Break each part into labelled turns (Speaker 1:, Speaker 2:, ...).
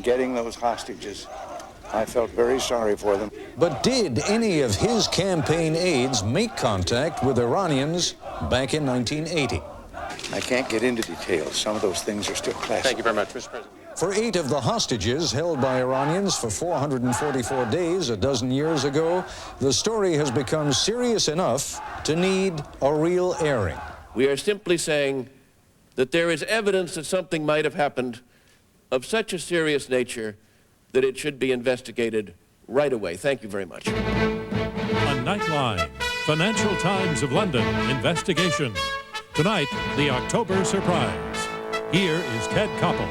Speaker 1: getting those hostages. I felt very sorry for them.
Speaker 2: But did any of his campaign aides make contact with Iranians back in 1980?
Speaker 1: I can't get into details. Some of those things are still classified.
Speaker 3: Thank you very much, Mr. President.
Speaker 2: For 8 of the hostages held by Iranians for 444 days a dozen years ago, the story has become serious enough to need a real airing.
Speaker 4: We are simply saying that there is evidence that something might have happened of such a serious nature that it should be investigated right away. Thank you very much.
Speaker 5: A Nightline, Financial Times of London investigation. Tonight, the October surprise. Here is Ted Koppel.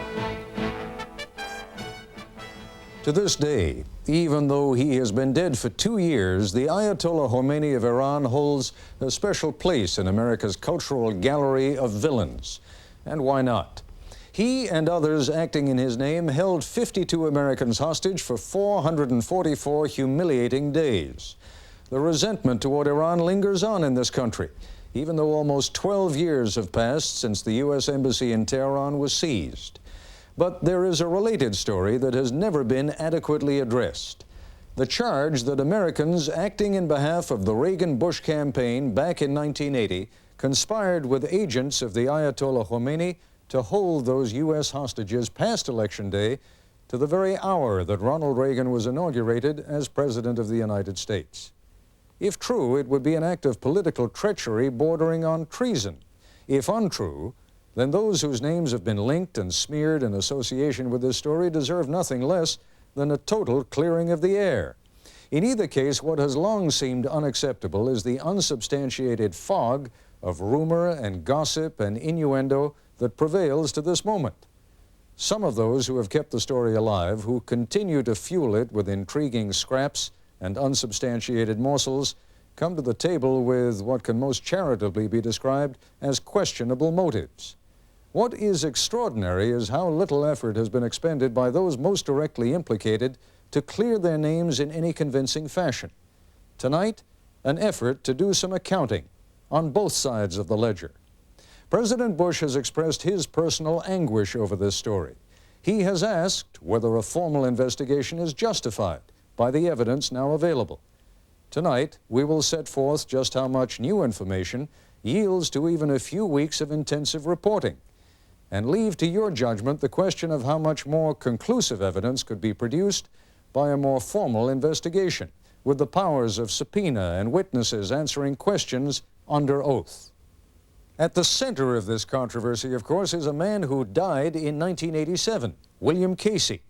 Speaker 2: To this day, even though he has been dead for 2 years, the Ayatollah Khomeini of Iran holds a special place in America's cultural gallery of villains. And why not? He and others acting in his name held 52 Americans hostage for 444 humiliating days. The resentment toward Iran lingers on in this country, even though almost 12 years have passed since the U.S. Embassy in Tehran was seized. But there is a related story that has never been adequately addressed. The charge that Americans acting in behalf of the Reagan-Bush campaign back in 1980 conspired with agents of the Ayatollah Khomeini to hold those U.S. hostages past Election Day to the very hour that Ronald Reagan was inaugurated as President of the United States. If true, it would be an act of political treachery bordering on treason. If untrue, then those whose names have been linked and smeared in association with this story deserve nothing less than a total clearing of the air. In either case, what has long seemed unacceptable is the unsubstantiated fog of rumor and gossip and innuendo that prevails to this moment. Some of those who have kept the story alive, who continue to fuel it with intriguing scraps and unsubstantiated morsels, come to the table with what can most charitably be described as questionable motives. What is extraordinary is how little effort has been expended by those most directly implicated to clear their names in any convincing fashion. Tonight, an effort to do some accounting on both sides of the ledger. President Bush has expressed his personal anguish over this story. He has asked whether a formal investigation is justified by the evidence now available. Tonight, we will set forth just how much new information yields to even a few weeks of intensive reporting, and leave to your judgment the question of how much more conclusive evidence could be produced by a more formal investigation, with the powers of subpoena and witnesses answering questions under oath. At the center of this controversy, of course, is a man who died in 1987, William Casey.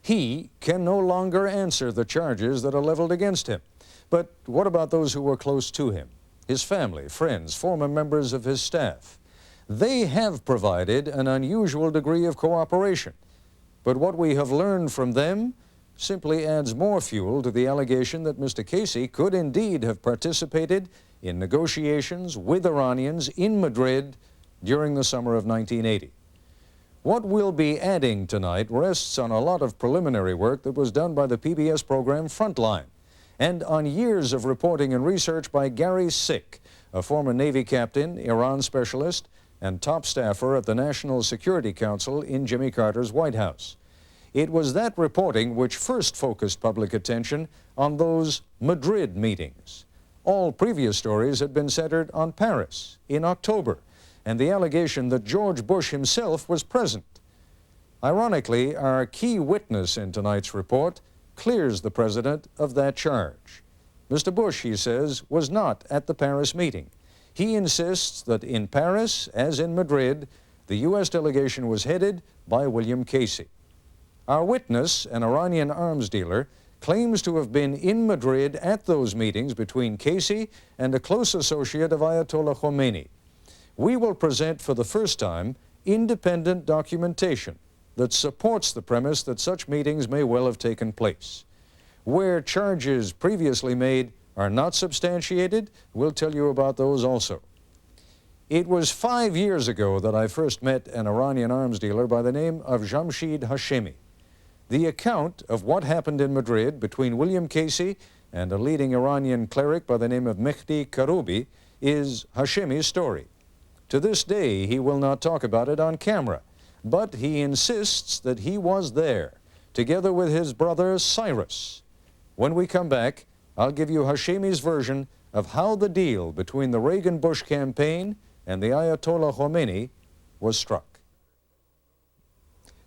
Speaker 2: He can no longer answer the charges that are leveled against him. But what about those who were close to him? His family, friends, former members of his staff. They have provided an unusual degree of cooperation. But what we have learned from them simply adds more fuel to the allegation that Mr. Casey could indeed have participated in negotiations with Iranians in Madrid during the summer of 1980. What we'll be adding tonight rests on a lot of preliminary work that was done by the PBS program Frontline, and on years of reporting and research by Gary Sick, a former Navy captain, Iran specialist, and top staffer at the National Security Council in Jimmy Carter's White House. It was that reporting which first focused public attention on those Madrid meetings. All previous stories had been centered on Paris in October, and the allegation that George Bush himself was present. Ironically, our key witness in tonight's report clears the president of that charge. Mr. Bush, he says, was not at the Paris meeting. He insists that in Paris, as in Madrid, the U.S. delegation was headed by William Casey. Our witness, an Iranian arms dealer, claims to have been in Madrid at those meetings between Casey and a close associate of Ayatollah Khomeini. We will present for the first time independent documentation that supports the premise that such meetings may well have taken place. Where charges previously made are not substantiated, we'll tell you about those also. It was 5 years ago that I first met an Iranian arms dealer by the name of Jamshid Hashemi. The account of what happened in Madrid between William Casey and a leading Iranian cleric by the name of Mehdi Karoubi is Hashemi's story. To this day, he will not talk about it on camera, but he insists that he was there together with his brother Cyrus. When we come back, I'll give you Hashemi's version of how the deal between the Reagan-Bush campaign and the Ayatollah Khomeini was struck.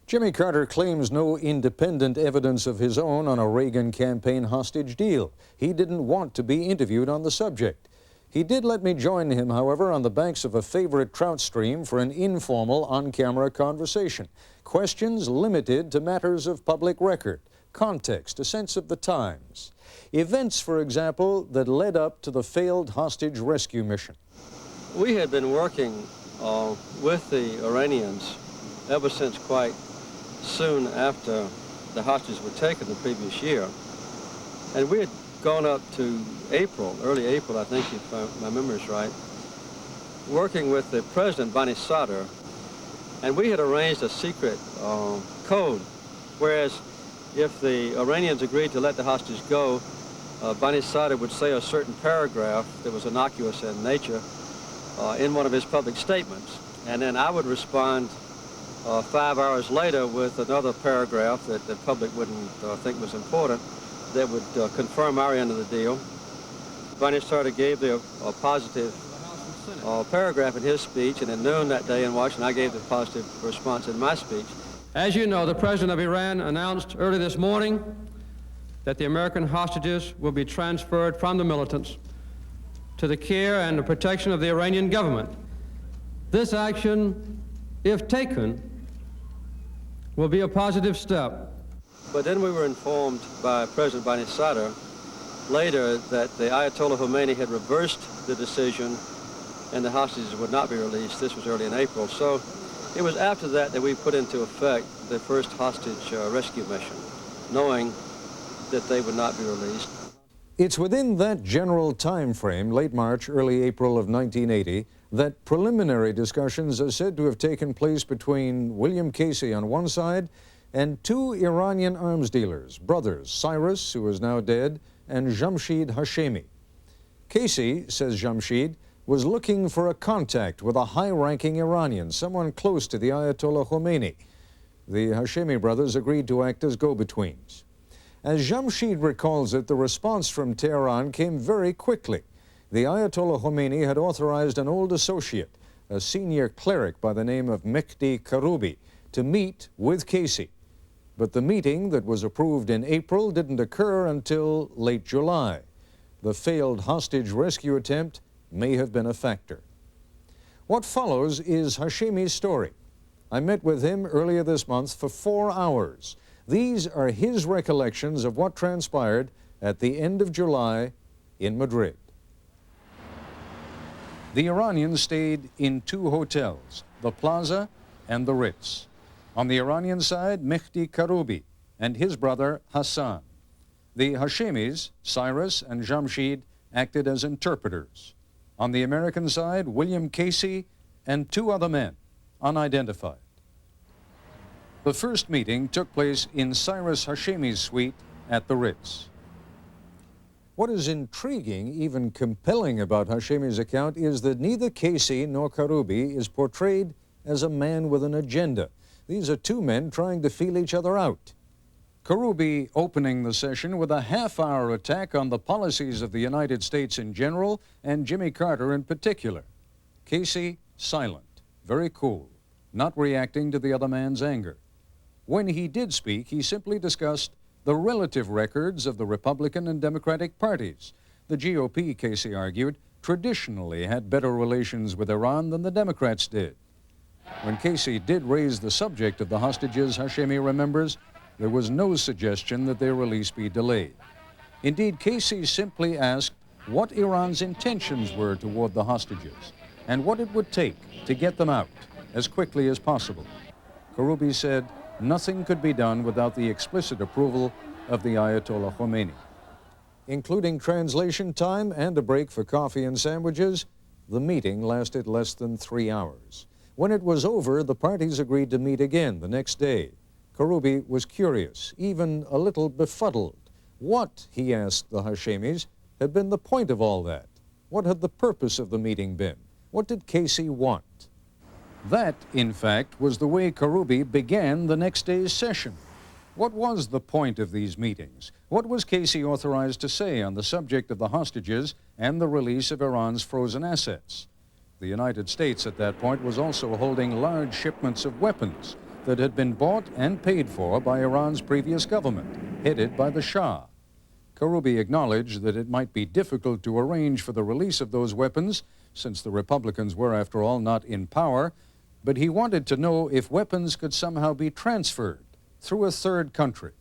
Speaker 2: Jimmy Carter claims no independent evidence of his own on a Reagan campaign hostage deal. He didn't want to be interviewed on the subject. He did let me join him, however, on the banks of a favorite trout stream for an informal on-camera conversation. Questions limited to matters of public record, context, a sense of the times. Events, for example, that led up to the failed hostage rescue mission.
Speaker 3: We had been working with the Iranians ever since quite soon after the hostages were taken the previous year. And we had gone up to April, early April, I think, if my memory is right, working with the president, Bani Sadr, and we had arranged a secret code, whereas if the Iranians agreed to let the hostages go, Bani Sadr would say a certain paragraph that was innocuous in nature in one of his public statements, and then I would respond 5 hours later with another paragraph that the public wouldn't think was important, that would confirm our end of the deal. Bani Sadr gave the positive paragraph in his speech, and at noon that day in Washington, I gave the positive response in my speech.
Speaker 6: As you know, the President of Iran announced early this morning that the American hostages will be transferred from the militants to the care and the protection of the Iranian government. This action, if taken, will be a positive step.
Speaker 3: But then we were informed by President Bani Sadr later that the Ayatollah Khomeini had reversed the decision and the hostages would not be released. This was early in April. So it was after that that we put into effect the first hostage rescue mission, knowing that they would not be released.
Speaker 2: It's within that general time frame, late March, early April of 1980, that preliminary discussions are said to have taken place between William Casey on one side and two Iranian arms dealers, brothers, Cyrus, who is now dead, and Jamshid Hashemi. Casey, says Jamshid, was looking for a contact with a high-ranking Iranian, someone close to the Ayatollah Khomeini. The Hashemi brothers agreed to act as go-betweens. As Jamshid recalls it, the response from Tehran came very quickly. The Ayatollah Khomeini had authorized an old associate, a senior cleric by the name of Mehdi Karoubi, to meet with Casey. But the meeting that was approved in April didn't occur until late July. The failed hostage rescue attempt may have been a factor. What follows is Hashemi's story. I met with him earlier this month for 4 hours. These are his recollections of what transpired at the end of July in Madrid. The Iranians stayed in two hotels, the Plaza and the Ritz. On the Iranian side, Mehdi Karoubi and his brother Hassan. The Hashemis, Cyrus and Jamshid, acted as interpreters. On the American side, William Casey and two other men, unidentified. The first meeting took place in Cyrus Hashemi's suite at the Ritz. What is intriguing, even compelling about Hashemi's account is that neither Casey nor Karoubi is portrayed as a man with an agenda. These are two men trying to feel each other out. Karoubi opening the session with a half-hour attack on the policies of the United States in general and Jimmy Carter in particular. Casey, silent, very cool, not reacting to the other man's anger. When he did speak, he simply discussed the relative records of the Republican and Democratic parties. The GOP, Casey argued, traditionally had better relations with Iran than the Democrats did. When Casey did raise the subject of the hostages, Hashemi remembers, there was no suggestion that their release be delayed. Indeed, Casey simply asked what Iran's intentions were toward the hostages and what it would take to get them out as quickly as possible. Karoubi said nothing could be done without the explicit approval of the Ayatollah Khomeini. Including translation time and a break for coffee and sandwiches, the meeting lasted less than 3 hours. When it was over, the parties agreed to meet again the next day. Karoubi was curious, even a little befuddled. What, he asked the Hashemis, had been the point of all that? What had the purpose of the meeting been? What did Casey want? That, in fact, was the way Karoubi began the next day's session. What was the point of these meetings? What was Casey authorized to say on the subject of the hostages and the release of Iran's frozen assets? The United States at that point was also holding large shipments of weapons that had been bought and paid for by Iran's previous government, headed by the Shah. Karoubi acknowledged that it might be difficult to arrange for the release of those weapons, since the Republicans were, after all, not in power, but he wanted to know if weapons could somehow be transferred through a third country.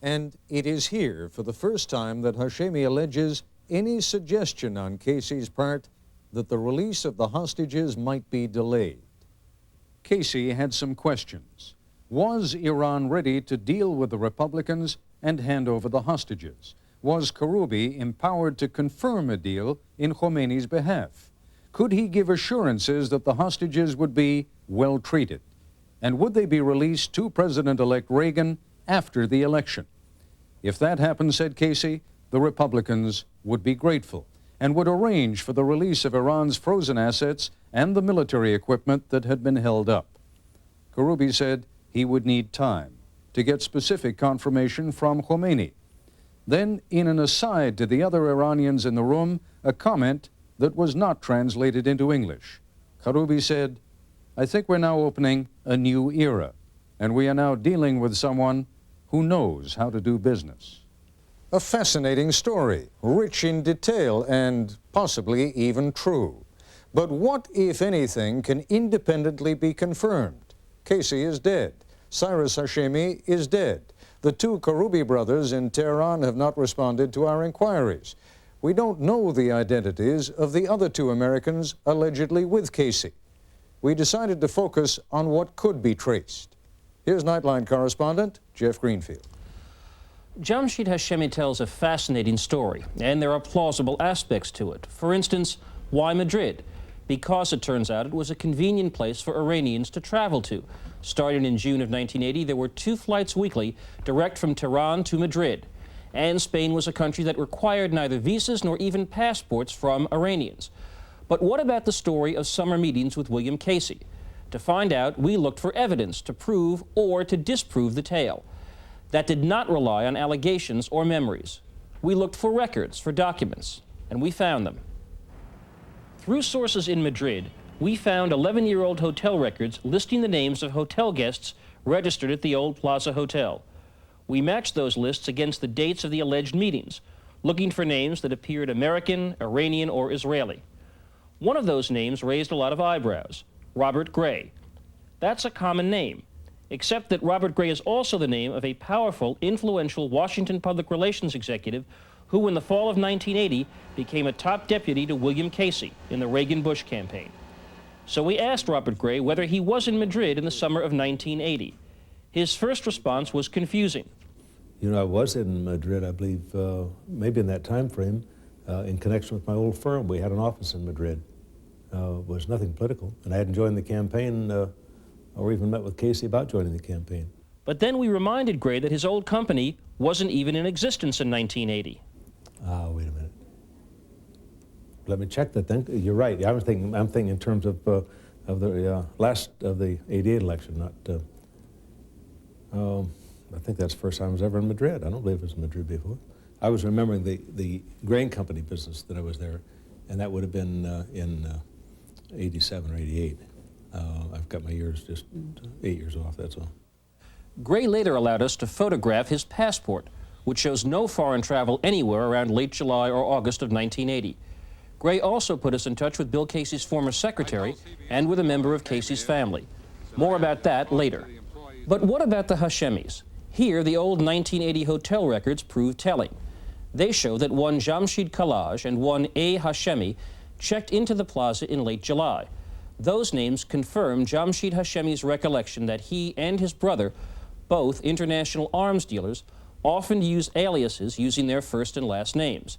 Speaker 2: And it is here, for the first time, that Hashemi alleges any suggestion on Casey's part that the release of the hostages might be delayed. Casey had some questions. Was Iran ready to deal with the Republicans and hand over the hostages? Was Karoubi empowered to confirm a deal in Khomeini's behalf? Could he give assurances that the hostages would be well treated? And would they be released to President-elect Reagan after the election? If that happened, said Casey, the Republicans would be grateful and would arrange for the release of Iran's frozen assets and the military equipment that had been held up. Karoubi said he would need time to get specific confirmation from Khomeini. Then, in an aside to the other Iranians in the room, a comment that was not translated into English. Karoubi said, "I think we're now opening a new era, and we are now dealing with someone who knows how to do business." A fascinating story, rich in detail and possibly even true. But what, if anything, can independently be confirmed? Casey is dead. Cyrus Hashemi is dead. The two Karoubi brothers in Tehran have not responded to our inquiries. We don't know the identities of the other two Americans allegedly with Casey. We decided to focus on what could be traced. Here's Nightline correspondent Jeff Greenfield.
Speaker 7: Jamshid Hashemi tells a fascinating story, and there are plausible aspects to it. For instance, why Madrid? Because it turns out it was a convenient place for Iranians to travel to. Starting in June of 1980, there were 2 flights weekly direct from Tehran to Madrid. And Spain was a country that required neither visas nor even passports from Iranians. But what about the story of summer meetings with William Casey? To find out, we looked for evidence to prove or to disprove the tale. That did not rely on allegations or memories. We looked for records, for documents, and we found them. Through sources in Madrid, we found 11-year-old hotel records listing the names of hotel guests registered at the old Plaza Hotel. We matched those lists against the dates of the alleged meetings, looking for names that appeared American, Iranian, or Israeli. One of those names raised a lot of eyebrows, Robert Gray. That's a common name, except that Robert Gray is also the name of a powerful, influential Washington public relations executive who, in the fall of 1980, became a top deputy to William Casey in the Reagan-Bush campaign. So we asked Robert Gray whether he was in Madrid in the summer of 1980. His first response was confusing.
Speaker 8: You know, I was in Madrid, I believe, maybe in that time frame, in connection with my old firm. We had an office in Madrid. It was nothing political, and I hadn't joined the campaign or even met with Casey about joining the campaign.
Speaker 7: But then we reminded Gray that his old company wasn't even in existence in 1980.
Speaker 8: Wait a minute. Let me check that then. You're right. I'm thinking in terms of the last of the '88 election, not. I think that's the first time I was ever in Madrid. I don't believe it was in Madrid before. I was remembering the grain company business that I was there, and that would have been in '87 or '88. I've got my years just 8 years off, that's all.
Speaker 7: Gray later allowed us to photograph his passport, which shows no foreign travel anywhere around late July or August of 1980. Gray also put us in touch with Bill Casey's former secretary and with a member of Casey's family. More about that later. But what about the Hashemis? Here, the old 1980 hotel records prove telling. They show that one Jamshid Kalaj and one A. Hashemi checked into the plaza in late July. Those names confirm Jamshid Hashemi's recollection that he and his brother, both international arms dealers, often used aliases using their first and last names.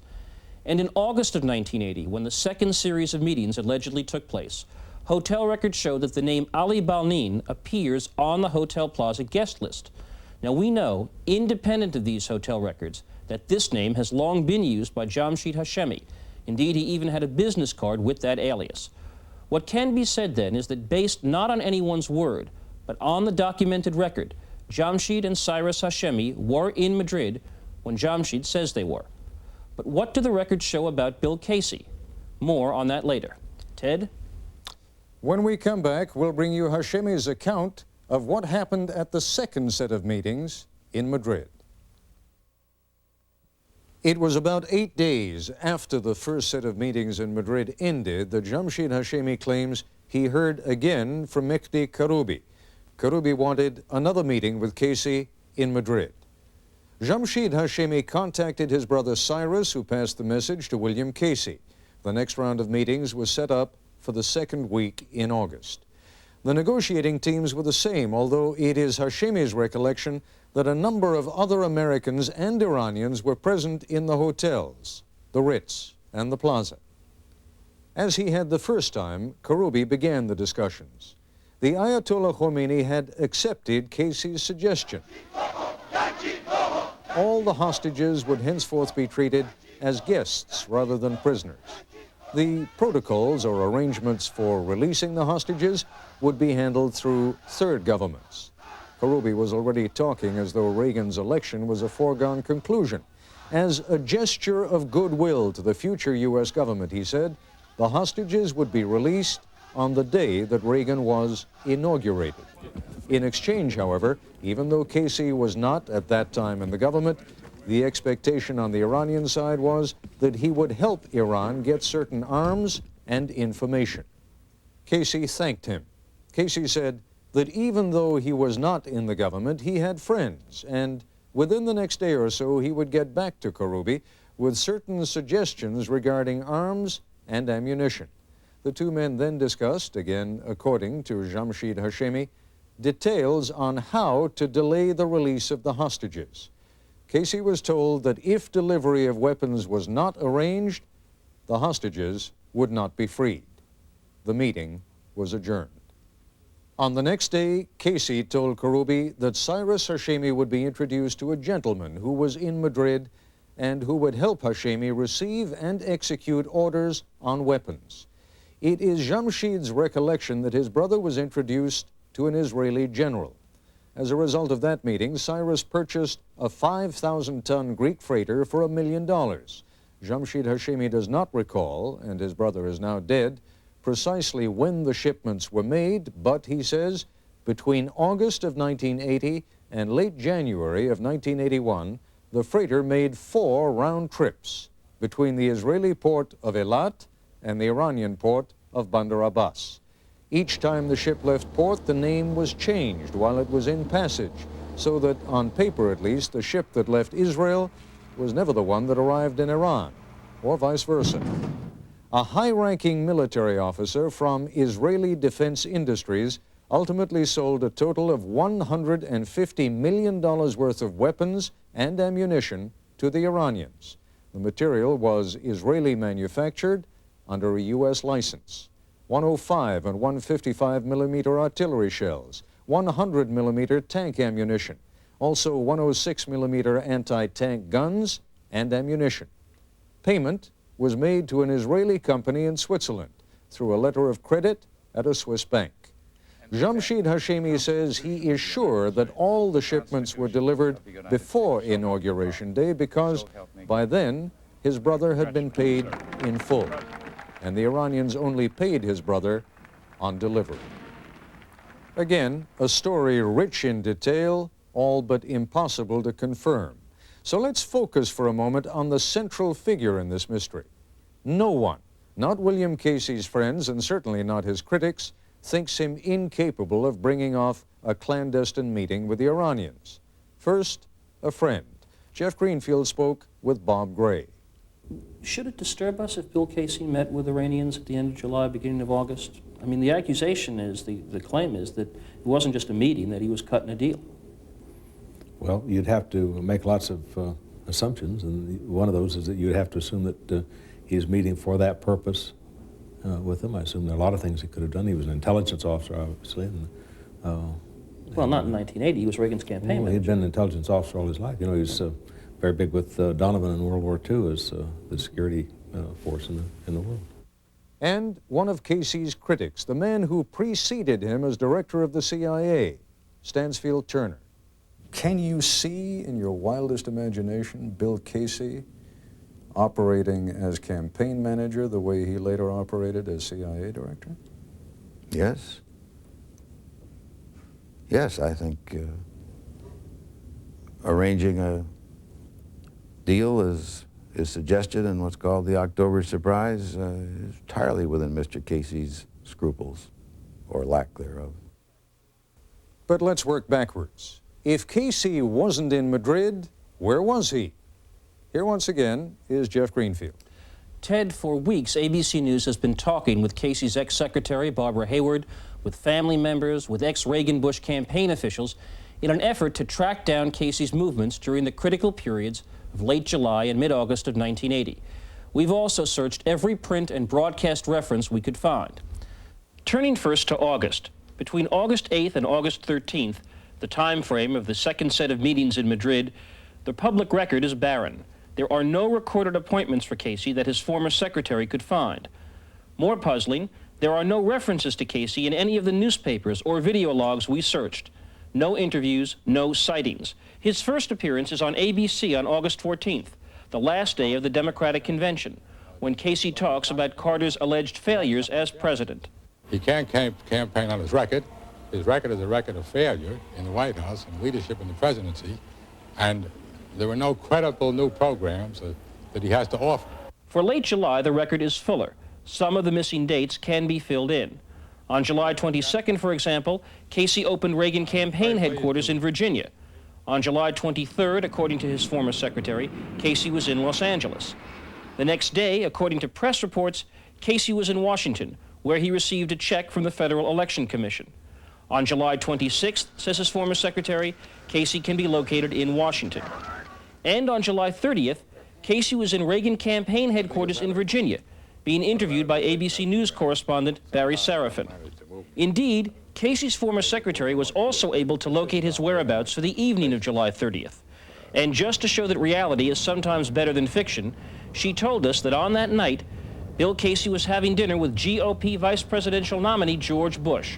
Speaker 7: And in August of 1980, when the second series of meetings allegedly took place, hotel records show that the name Ali Balnean appears on the Hotel Plaza guest list. Now we know, independent of these hotel records, that this name has long been used by Jamshid Hashemi. Indeed, he even had a business card with that alias. What can be said then is that based not on anyone's word, but on the documented record, Jamshid and Cyrus Hashemi were in Madrid when Jamshid says they were. But what do the records show about Bill Casey? More on that later. Ted?
Speaker 2: When we come back, we'll bring you Hashemi's account of what happened at the second set of meetings in Madrid. It was about 8 days after the first set of meetings in Madrid ended that Jamshid Hashemi claims he heard again from Mehdi Karoubi. Karoubi wanted another meeting with Casey in Madrid. Jamshid Hashemi contacted his brother Cyrus, who passed the message to William Casey. The next round of meetings was set up for the second week in August. The negotiating teams were the same, although it is Hashemi's recollection that a number of other Americans and Iranians were present in the hotels, the Ritz, and the Plaza. As he had the first time, Karoubi began the discussions. The Ayatollah Khomeini had accepted Casey's suggestion. All the hostages would henceforth be treated as guests rather than prisoners. The protocols or arrangements for releasing the hostages would be handled through third governments. Karoubi was already talking as though Reagan's election was a foregone conclusion. As a gesture of goodwill to the future U.S. government, he said, the hostages would be released on the day that Reagan was inaugurated. In exchange, however, even though Casey was not at that time in the government, the expectation on the Iranian side was that he would help Iran get certain arms and information. Casey thanked him. Casey said that even though he was not in the government, he had friends, and within the next day or so, he would get back to Karoubi with certain suggestions regarding arms and ammunition. The two men then discussed, again according to Jamshid Hashemi, details on how to delay the release of the hostages. Casey was told that if delivery of weapons was not arranged, the hostages would not be freed. The meeting was adjourned. On the next day, Casey told Karoubi that Cyrus Hashemi would be introduced to a gentleman who was in Madrid and who would help Hashemi receive and execute orders on weapons. It is Jamshid's recollection that his brother was introduced to an Israeli general. As a result of that meeting, Cyrus purchased a 5,000-ton Greek freighter for $1 million. Jamshid Hashemi does not recall, and his brother is now dead, precisely when the shipments were made, but he says between August of 1980 and late January of 1981, the freighter made 4 round trips between the Israeli port of Eilat and the Iranian port of Bandar Abbas. Each time the ship left port, the name was changed while it was in passage, so that on paper at least, the ship that left Israel was never the one that arrived in Iran, or vice versa. A high-ranking military officer from Israeli Defense Industries ultimately sold a total of $150 million worth of weapons and ammunition to the Iranians. The material was Israeli manufactured under a U.S. license. 105 and 155 millimeter artillery shells, 100 millimeter tank ammunition, also 106 millimeter anti-tank guns and ammunition. Payment was made to an Israeli company in Switzerland through a letter of credit at a Swiss bank. Jamshid Hashemi says he is sure that all the shipments were delivered before Inauguration Day because by then his brother had been paid in full, and the Iranians only paid his brother on delivery. Again, a story rich in detail, all but impossible to confirm. So let's focus for a moment on the central figure in this mystery. No one, not William Casey's friends and certainly not his critics, thinks him incapable of bringing off a clandestine meeting with the Iranians. First, a friend. Jeff Greenfield spoke with Bob Gray.
Speaker 7: Should it disturb us if Bill Casey met with Iranians at the end of July, beginning of August? I mean, the accusation is, the claim is that it wasn't just a meeting, that he was cutting a deal.
Speaker 8: Well, you'd have to make lots of assumptions, and one of those is that you'd have to assume that he's meeting for that purpose with them. I assume there are a lot of things he could have done. He was an intelligence officer, obviously. And,
Speaker 7: well, not in 1980. He was Reagan's campaign manager.
Speaker 8: He'd been an intelligence officer all his life. You know, he was very big with Donovan in World War II as the security force in the world.
Speaker 2: And one of Casey's critics, the man who preceded him as director of the CIA, Stansfield Turner. Can you see in your wildest imagination Bill Casey operating as campaign manager the way he later operated as CIA director?
Speaker 1: Yes. Yes, I think arranging a deal is suggested in what's called the October surprise is entirely within Mr. Casey's scruples, or lack thereof.
Speaker 2: But let's work backwards. If Casey wasn't in Madrid, where was he? Here once again is Jeff Greenfield.
Speaker 7: Ted, for weeks, ABC News has been talking with Casey's ex-secretary, Barbara Hayward, with family members, with ex-Reagan Bush campaign officials, in an effort to track down Casey's movements during the critical periods of late July and mid-August of 1980. We've also searched every print and broadcast reference we could find. Turning first to August. Between August 8th and August 13th, the time frame of the second set of meetings in Madrid, the public record is barren. There are no recorded appointments for Casey that his former secretary could find. More puzzling, there are no references to Casey in any of the newspapers or video logs we searched. No interviews, no sightings. His first appearance is on ABC on August 14th, the last day of the Democratic Convention, when Casey talks about Carter's alleged failures as president.
Speaker 9: He can't campaign on his record. His record is a record of failure in the White House and leadership in the presidency, and there were no credible new programs that he has to offer.
Speaker 7: For late July, the record is fuller. Some of the missing dates can be filled in. On July 22nd, for example, Casey opened Reagan campaign headquarters in Virginia. On July 23rd, according to his former secretary, Casey was in Los Angeles. The next day, according to press reports, Casey was in Washington, where he received a check from the Federal Election Commission. On July 26th, says his former secretary, Casey can be located in Washington. And on July 30th, Casey was in Reagan campaign headquarters in Virginia, being interviewed by ABC News correspondent Barry Sarafin. Indeed, Casey's former secretary was also able to locate his whereabouts for the evening of July 30th. And just to show that reality is sometimes better than fiction, she told us that on that night, Bill Casey was having dinner with GOP vice presidential nominee George Bush,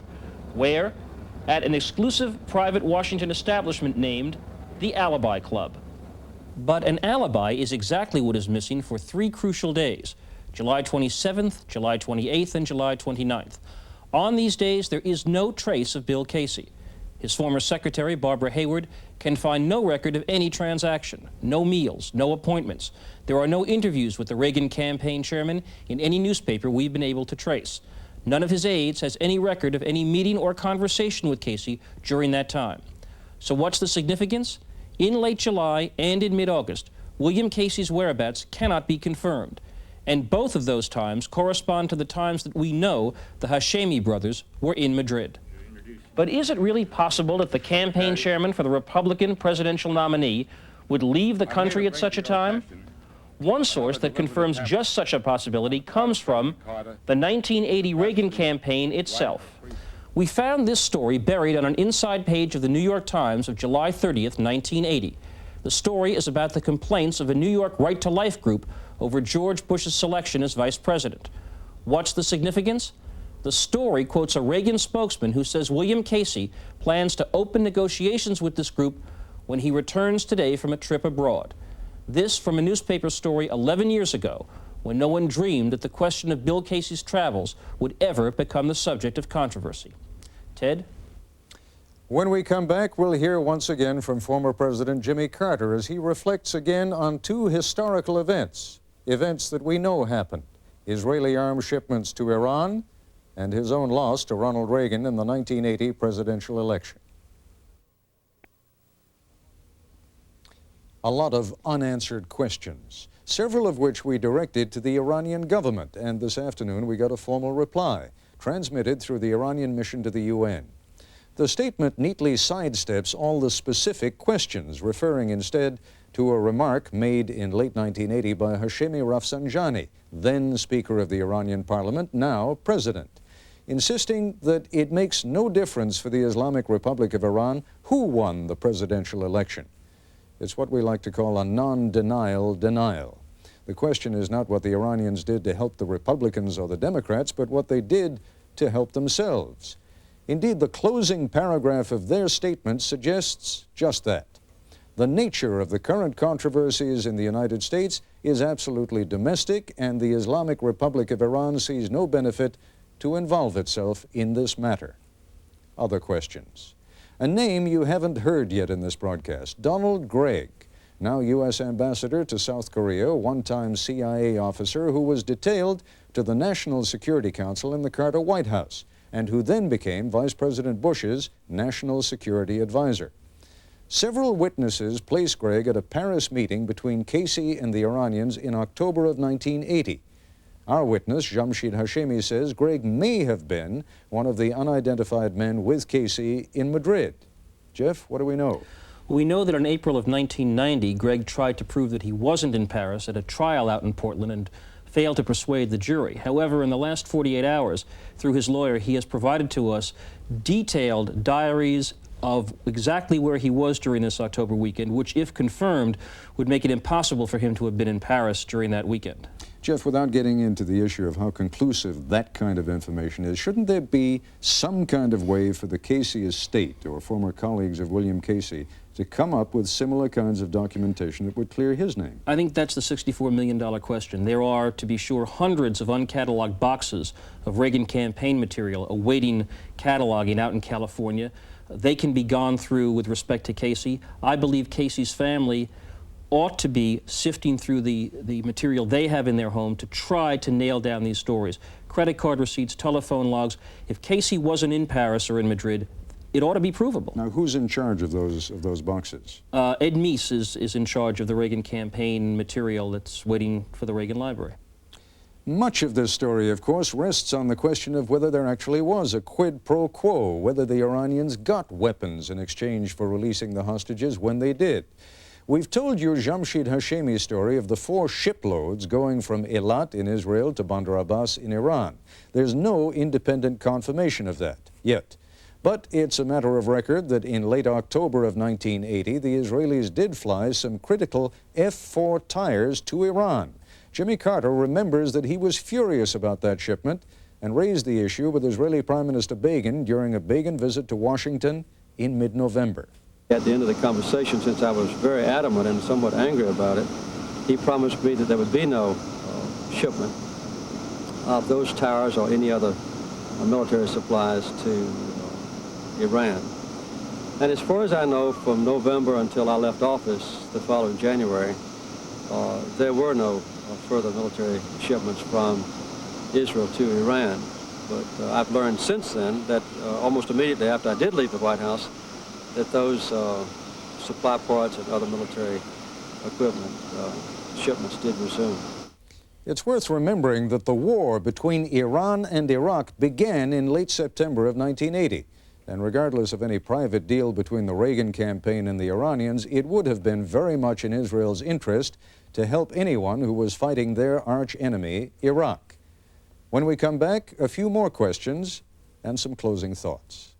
Speaker 7: where, at an exclusive private Washington establishment named the Alibi Club. But an alibi is exactly what is missing for 3 crucial days, July 27th, July 28th, and July 29th. On these days, there is no trace of Bill Casey. His former secretary, Barbara Hayward, can find no record of any transaction, no meals, no appointments. There are no interviews with the Reagan campaign chairman in any newspaper we've been able to trace. None of his aides has any record of any meeting or conversation with Casey during that time. So what's the significance? In late July and in mid-August, William Casey's whereabouts cannot be confirmed. And both of those times correspond to the times that we know the Hashemi brothers were in Madrid. But is it really possible that the campaign chairman for the Republican presidential nominee would leave the country at such a time? One source that confirms just such a possibility comes from the 1980 Reagan campaign itself. We found this story buried on an inside page of the New York Times of July 30th, 1980. The story is about the complaints of a New York Right to Life group over George Bush's selection as vice president. What's the significance? The story quotes a Reagan spokesman who says William Casey plans to open negotiations with this group when he returns today from a trip abroad. This from a newspaper story 11 years ago, when no one dreamed that the question of Bill Casey's travels would ever become the subject of controversy. Ted?
Speaker 2: When we come back, we'll hear once again from former President Jimmy Carter as he reflects again on 2 historical events that we know happened: Israeli arms shipments to Iran and his own loss to Ronald Reagan in the 1980 presidential election. A lot of unanswered questions, several of which we directed to the Iranian government, and this afternoon we got a formal reply, transmitted through the Iranian mission to the UN. The statement neatly sidesteps all the specific questions, referring instead to a remark made in late 1980 by Hashemi Rafsanjani, then Speaker of the Iranian Parliament, now President, insisting that it makes no difference for the Islamic Republic of Iran who won the presidential election. It's what we like to call a non-denial denial. The question is not what the Iranians did to help the Republicans or the Democrats, but what they did to help themselves. Indeed, the closing paragraph of their statement suggests just that. The nature of the current controversies in the United States is absolutely domestic, and the Islamic Republic of Iran sees no benefit to involve itself in this matter. Other questions. A name you haven't heard yet in this broadcast, Donald Gregg, now U.S. Ambassador to South Korea, one-time CIA officer who was detailed to the National Security Council in the Carter White House, and who then became Vice President Bush's National Security Advisor. Several witnesses placed Gregg at a Paris meeting between Casey and the Iranians in October of 1980. Our witness, Jamshid Hashemi, says Gregg may have been one of the unidentified men with Casey in Madrid. Jeff, what do we know?
Speaker 7: We know that in April of 1990, Gregg tried to prove that he wasn't in Paris at a trial out in Portland and failed to persuade the jury. However, in the last 48 hours, through his lawyer, he has provided to us detailed diaries of exactly where he was during this October weekend, which, if confirmed, would make it impossible for him to have been in Paris during that weekend.
Speaker 2: Jeff, without getting into the issue of how conclusive that kind of information is, shouldn't there be some kind of way for the Casey estate or former colleagues of William Casey to come up with similar kinds of documentation that would clear his name?
Speaker 7: I think that's the $64 million question. There are, to be sure, hundreds of uncatalogued boxes of Reagan campaign material awaiting cataloging out in California. They can be gone through with respect to Casey. I believe Casey's family ought to be sifting through the material they have in their home to try to nail down these stories. Credit card receipts, telephone logs. If Casey wasn't in Paris or in Madrid, it ought to be provable.
Speaker 2: Now, who's in charge of those boxes?
Speaker 7: Ed Meese is in charge of the Reagan campaign material that's waiting for the Reagan Library.
Speaker 2: Much of this story, of course, rests on the question of whether there actually was a quid pro quo, whether the Iranians got weapons in exchange for releasing the hostages when they did. We've told you Jamshid Hashemi's story of the 4 shiploads going from Eilat in Israel to Bandar Abbas in Iran. There's no independent confirmation of that yet. But it's a matter of record that in late October of 1980, the Israelis did fly some critical F-4 tires to Iran. Jimmy Carter remembers that he was furious about that shipment and raised the issue with Israeli Prime Minister Begin during a Begin visit to Washington in mid-November.
Speaker 3: At the end of the conversation, since I was very adamant and somewhat angry about it, he promised me that there would be no shipment of those tires or any other military supplies to Iran. And as far as I know, from November until I left office the following January, there were no further military shipments from Israel to Iran. But I've learned since then that almost immediately after I did leave the White House, that those supply parts and other military equipment shipments did resume.
Speaker 2: It's worth remembering that the war between Iran and Iraq began in late September of 1980. And regardless of any private deal between the Reagan campaign and the Iranians, it would have been very much in Israel's interest to help anyone who was fighting their arch enemy, Iraq. When we come back, a few more questions and some closing thoughts.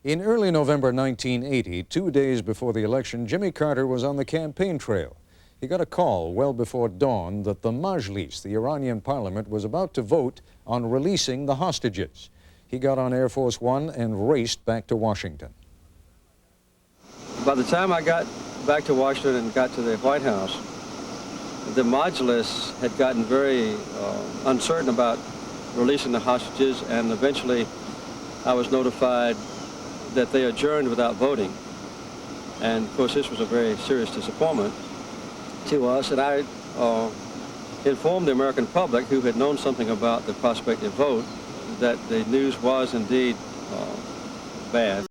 Speaker 2: In early November 1980, 2 days before the election, Jimmy Carter was on the campaign trail. He got a call well before dawn that the Majlis, the Iranian parliament, was about to vote on releasing the hostages. He got on Air Force One and raced back to Washington.
Speaker 3: By the time I got back to Washington and got to the White House, the Majlis had gotten very uncertain about releasing the hostages, and eventually I was notified that they adjourned without voting. And of course this was a very serious disappointment to us, and I informed the American public, who had known something about the prospective vote, that the news was indeed bad.